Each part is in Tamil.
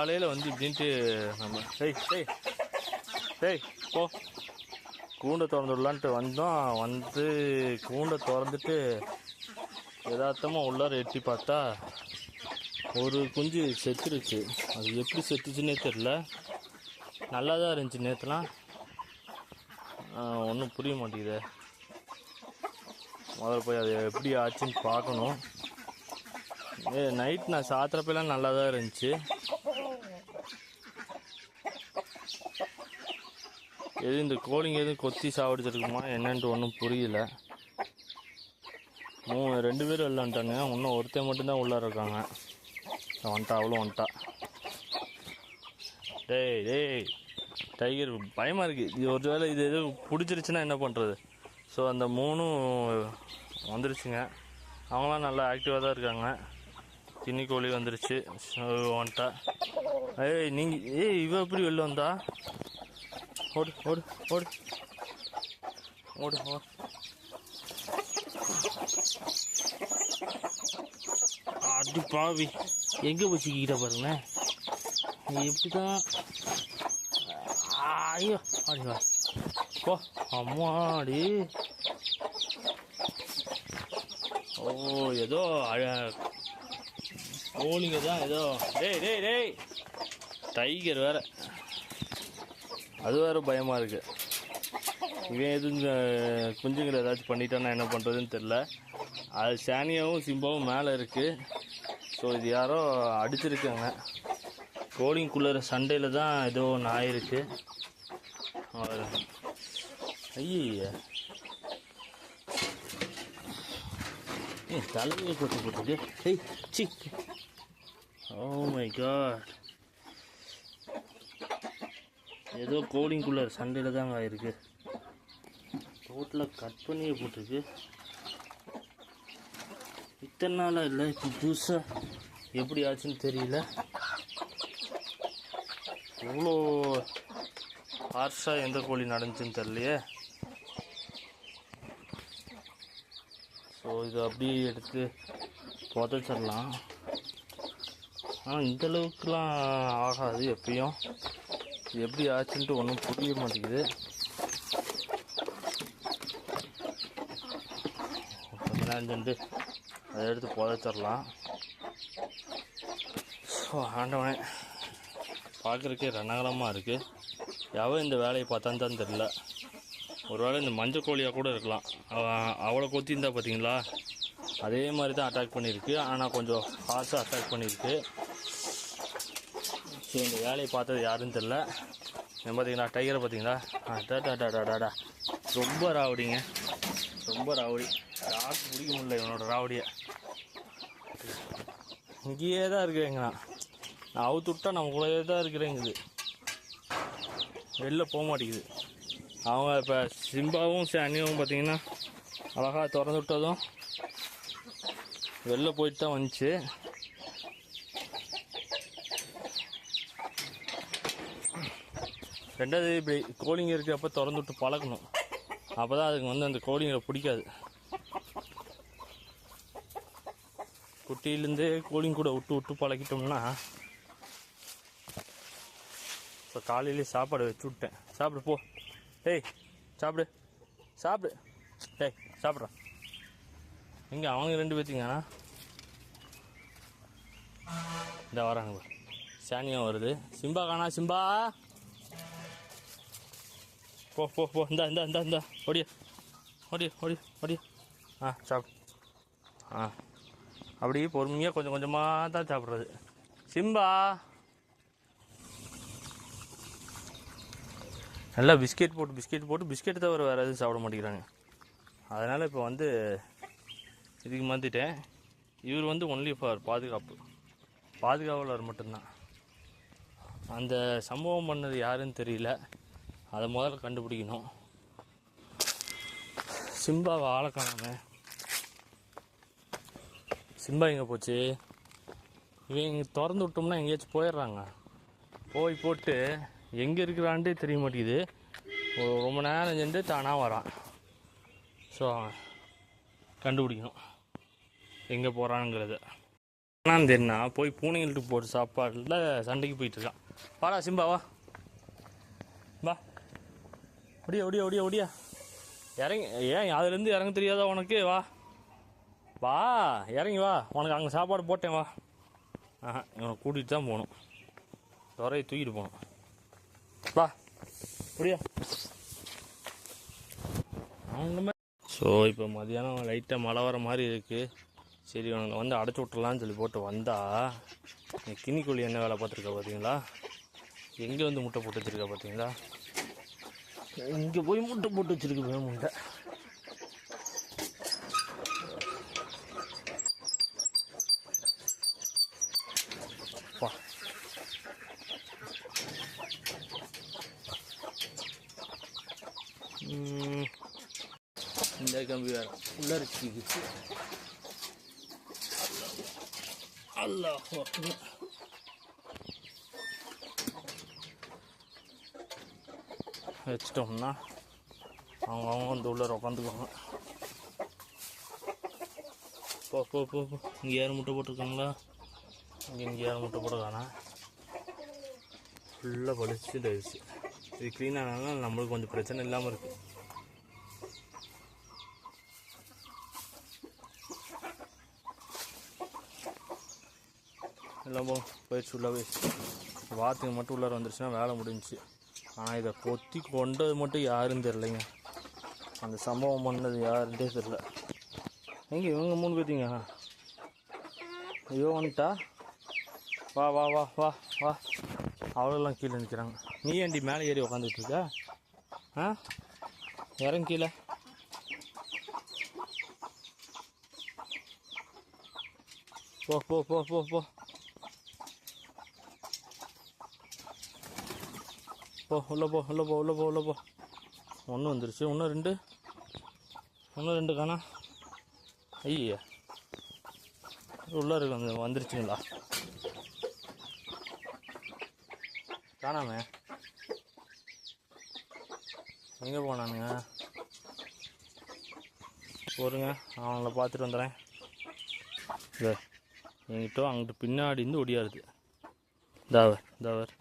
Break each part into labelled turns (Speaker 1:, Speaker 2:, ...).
Speaker 1: காலையில் வந்து இப்படின்ட்டு நம்ம போ கூண்டை திறந்து விடலான்ட்டு வந்தோம். வந்து கூண்டை திறந்துட்டு யதார்த்தமாக உள்ளார எட்டி பார்த்தா ஒரு குஞ்சு செத்துருச்சு. அது எப்படி செத்துச்சுன்னே தெரில. நல்லா தான் இருந்துச்சு நேற்றுலாம். ஒன்றும் புரிய மாட்டேங்குது. முதல்ல போய் அது எப்படி ஆச்சுன்னு பார்க்கணும். நைட் நான் சாத்திரப்பெல்லாம் நல்லா தான் இருந்துச்சு. எதுவும் இந்த கோழிங்க எதுவும் கொத்தி சாப்பிடுச்சிருக்குமா என்னன்ட்டு ஒன்றும் புரியல. 2 பேர் வெளில வந்துட்டானுங்க. இன்னும் ஒருத்தன் மட்டும்தான் உள்ளார இருக்காங்க. வந்துட்டா, அவ்வளோ வந்துட்டா. டேய் டைகர் பயமாக இருக்குது. இது ஒரு வேளை இது எதுவும் பிடிச்சிருச்சுன்னா என்ன பண்ணுறது? ஸோ அந்த 3ம் வந்துருச்சுங்க. அவங்களாம் நல்லா ஆக்டிவாக தான் இருக்காங்க. கின்னி கோழி வந்துருச்சு. வந்துட்டா. இவ எப்படி வெளில வந்தா? ஓடு ஓடு ஓடு ஓடு ஓ அது பாவி எங்கே வச்சுக்கிட்ட பாருங்களேன். எப்படிதான் ஐயோ அப்படிவா போ அம்மாடி. ஓ ஏதோ கோழிங்க தான் ஏதோ. டேய் டைகர் வேற, அது வேறு பயமாக இருக்குது. இவன் எதுவும் குஞ்சுங்களை ஏதாச்சும் பண்ணிட்டான்னா என்ன பண்ணுறதுன்னு தெரில. அது சானியாவும் சிம்பாவும் மேலே இருக்குது. ஸோ இது யாரோ அடிச்சிருக்காங்க. கோழிங்குள்ளே சண்டையில் தான் ஏதோ ஒன்று ஆயிருக்கு. ஐய தலையை போட்டுருக்கு. Oh my god. ஏதோ கோழிங்குள்ள சண்டையில் தாங்க ஆயிருக்கு. ரோட்டில் கட் பண்ணியே போட்டிருக்கு. இத்தனை நாளாக இல்லை, இப்போ புதுசாக எப்படி ஆச்சுன்னு தெரியல. இவ்வளோ ஹார்ஷாக எந்த கோழி நடந்துச்சுன்னு தெரியலையே. ஸோ இது அப்படியே எடுத்து புதைச்சிடலாம். ஆனால் இந்தளவுக்குலாம் ஆகாது. எப்பயும் எப்படி ஆச்சுன்ட்டு ஒன்றும் புரிய மாட்டேங்குது. கொஞ்ச நேரம் சென்று அதை எடுத்து புதைச்சிடலாம். ஸோ ஆண்டவனே, பார்க்குறக்கே ரணகலமாக இருக்குது. எவன் இந்த வேலையை பார்த்தான்னு தான் தெரில. ஒரு வேளை இந்த மஞ்சள் கோழியாக கூட இருக்கலாம். அவ்வளோ கொத்தி இருந்தால் பார்த்தீங்களா, அதே மாதிரி தான் அட்டாக் பண்ணியிருக்கு. ஆனால் கொஞ்சம் ஹார்ஸாக அட்டாக் பண்ணியிருக்கு. சரி, இந்த வேலையை பார்த்தது யாருன்னு தெரில. பார்த்தீங்களா டைகரை பார்த்தீங்களா? டாடா ரொம்ப ராவடிங்க, ரொம்ப ராவடி. யாருக்கு பிடிக்க முடியல இவனோட ராவடியை. இங்கேயே தான் இருக்கிறேங்கண்ணா. நான் அவுத்து விட்டா நம்ம கூடயே தான் இருக்கிறேங்குது. வெளில போக மாட்டேங்குது. அவங்க இப்போ சிம்பாவும் சானியாவும் பார்த்தீங்கன்னா அழகாக திறந்து விட்டதும் வெளில போயிட்டு தான் வந்துச்சு. ரெண்டாவது இப்படி கோழிங்க இருக்கிறப்ப திறந்து விட்டு பழக்கணும். அப்போ தான் அதுக்கு வந்து அந்த கோழிங்களை பிடிக்காது. குட்டியிலேருந்தே கோழிங்க கூட விட்டு பழக்கிட்டோம்னா. இப்போ காலையிலே சாப்பாடு வச்சு விட்டேன். சாப்பிடு போ. சாப்பிடு சாப்பிட்றான். இங்கே அவங்க 2 பேர்த்திங்கண்ணா இந்த வராங்க. சானியாக வருது. சிம்பா காணா. சிம்பா போ இந்த ஓடிய சாப்பிடு. அப்படியே பொறுமையாக கொஞ்சம் கொஞ்சமாக தான் சாப்பிட்றது. சிம்பா நல்லா பிஸ்கெட் போட்டு பிஸ்கெட் தவிர வேறு எதுவும் சாப்பிட மாட்டேங்கிறாங்க. அதனால் இப்போ வந்து இதுக்கு மாற்றிட்டேன். இவர் வந்து ஒன்லி ஃபார் பாதுகாவலர் மட்டும்தான். அந்த சம்பவம் பண்ணது யாருன்னு தெரியல. அதை முதல்ல கண்டுபிடிக்கணும். சிம்பாவை ஆளை காணாம. சிம்பா எங்கே போச்சு? இவங்க திறந்து விட்டோம்னா எங்கேயாச்சும் போயிடுறாங்க. போட்டு எங்கே இருக்கிறான்ட்டே தெரிய மாட்டேங்குது. ரொம்ப நேரம் சென்று தானாக வரான். ஸோ கண்டுபிடிக்கணும் எங்கே போகிறானுங்கிறத. ஆனால் தெரியுண்ணா போய் பூனைங்களுக்கு போட்டு சாப்பாடில் சண்டைக்கு போயிட்டு இருக்கான். வாடா சிம்பா வா வா, ஒடியா ஒடியா ஒடியா ஒடியா இறங்கி. ஏன் அதுலேருந்து இறங்க தெரியாதா உனக்கு? வா வா இறங்கி வா, உனக்கு அங்கே சாப்பாடு போட்டேன் வா. இவனை கூட்டிகிட்டு தான் போகணும், துறையை தூக்கிட்டு போகணும். வா ஒடியா. ஸோ இப்போ மதியானம் லைட்டாக மழை வர மாதிரி இருக்குது. சரி இவனை வந்து அடைச்சி விட்றலான்னு சொல்லி போட்டு வந்தா கினிக்கோழி என்ன வேலை பார்த்துருக்கா பார்த்தீங்களா? எங்கே வந்து முட்டை போட்டு வச்சுருக்கா பார்த்தீங்களா? இங்கே போய் முட்டை போட்டு வச்சுருக்கு முட்டை. வா இந்த கம்பி வேறு உள்ள இருக்கு. அல்லாஹ் வச்சிட்டோம்னா அவங்க வந்து உள்ள உட்காந்துக்குவாங்க. போ போ போ போ. இங்கே யாரும் முட்டை போட்டிருக்காங்களா? இங்கே யாரும் முட்டை போட்டுருக்கானா? ஃபுல்லாக பழிச்சு ஆயிடுச்சு. இது க்ளீன் ஆனாலும் நம்மளுக்கு கொஞ்சம் பிரச்சனை இல்லாமல் இருக்குது. எல்லாம் போயிடுச்சு உள்ளே போயிடுச்சு. வாத்துக்கு மட்டும் உள்ளார வந்துருச்சுன்னா வேலை முடிஞ்சிச்சு. ஆனால் இதை கொத்தி கொண்டது மட்டும் யாருன்னு தெரிலைங்க. அந்த சம்பவம் பண்ணது யாருன்றே தெரில. எங்கே இவங்க 3 பேர்த்திங்க? ஐயோ வந்துட்டா. வா வா வா வா வா. அவ்வளோலாம் கீழே நிற்கிறாங்க. நீ ஏண்டி மேலே ஏறி உக்காந்துட்டு இருக்க? இறங்க கீழே. போ போ போ போ போ போ. உள்ளே போ உள்ளே போ உள்ளே போ உள்ளே போ. ஒன்று வந்துருச்சு, இன்னும் 2 காணா. ஐயா உள்ளே இருக்கு, வந்துருச்சுங்களா? காணாமே, எங்கே போனானுங்க? போருங்க, அவங்கள பார்த்துட்டு வந்துடுறேன். எங்கிட்ட அங்கிட்டு பின்னாடி இருந்து ஒடியாருது. தாவர்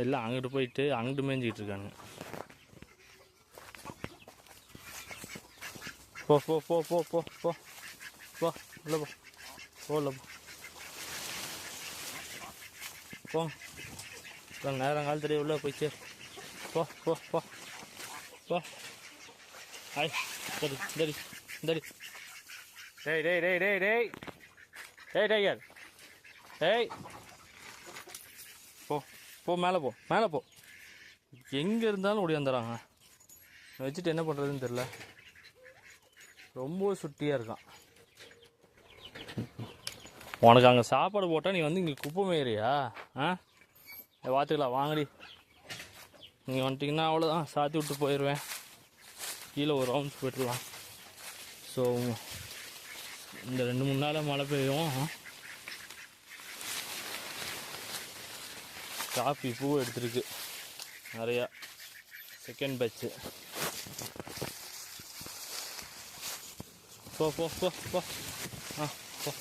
Speaker 1: எல்லாம் அங்கிட்டு போயிட்டு அங்கிட்டு மேய்ஞ்சிக்கிட்டு இருக்கானுங்க. போ போ போ போ போ போ போ உள்ள போ உள்ள போ. நேரம் காலத்துலேயே உள்ள போயிட்டு போ போ போ போ. ஆய் சரி சரி சரி. டேய் டேய் டேய் டேய் டேய் டேய் டைகர் டேய், போ போ மேலே போ மேலே போ. எங்கே இருந்தாலும் ஓடியாந்துறாங்க. வச்சுட்டு என்ன பண்ணுறதுன்னு தெரில. ரொம்ப சுட்டியாக இருக்கான். உனக்கு அங்கே சாப்பாடு போட்டால் நீ வந்து இங்கே குப்பை மேறியா? பார்த்துக்கலாம் வாங்கடி. நீங்கள் வந்துட்டிங்கன்னா அவ்வளோதான், சாத்தி விட்டு போயிடுவேன். கீழே ஒரு ரவுண்ட்ஸ் போய்ட்டுலாம். ஸோ இந்த 2-3 நாளாக மழை பெய்யும். காஃபி பூ எடுத்துருக்கு நிறையா, செகண்ட் பேட்ச்சு. போ போ போ போ. போ.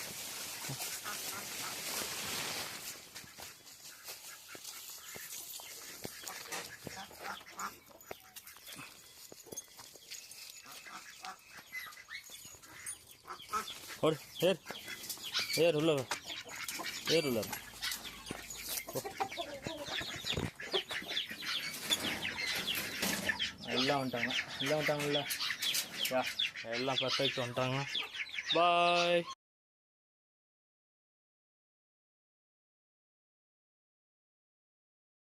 Speaker 1: ஏர் உள்ள எல்லாம் வந்துட்டாங்கல்ல. எல்லாம் பர்ஃபெக்ட் வந்துட்டாங்க. பாய்.